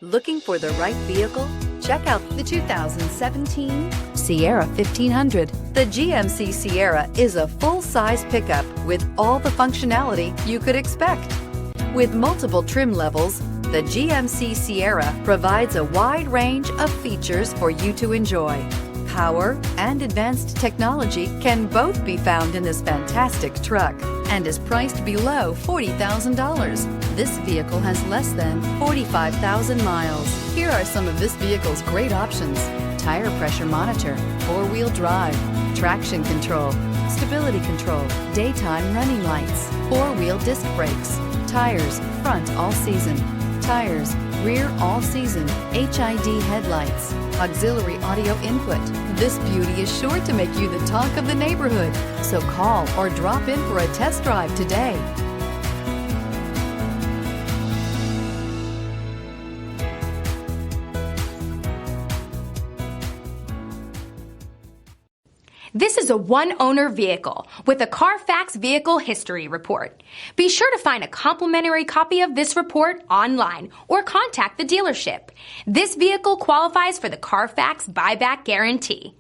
Looking for the right vehicle? Check out the 2017 Sierra 1500. The GMC Sierra is a full-size pickup with all the functionality you could expect. With multiple trim levels, the GMC Sierra provides a wide range of features for you to enjoy. Power and advanced technology can both be found in this fantastic truck and is priced below $40,000. This vehicle has less than 45,000 miles. Here are some of this vehicle's great options: tire pressure monitor, four-wheel drive, traction control, stability control, daytime running lights, four-wheel disc brakes, tires front all season, tires rear all season, HID headlights, auxiliary audio input. This beauty is sure to make you the talk of the neighborhood. So call or drop in for a test drive today. This is a one-owner vehicle with a CARFAX Vehicle History Report. Be sure to find a complimentary copy of this report online or contact the dealership. This vehicle qualifies for the CARFAX Buyback Guarantee.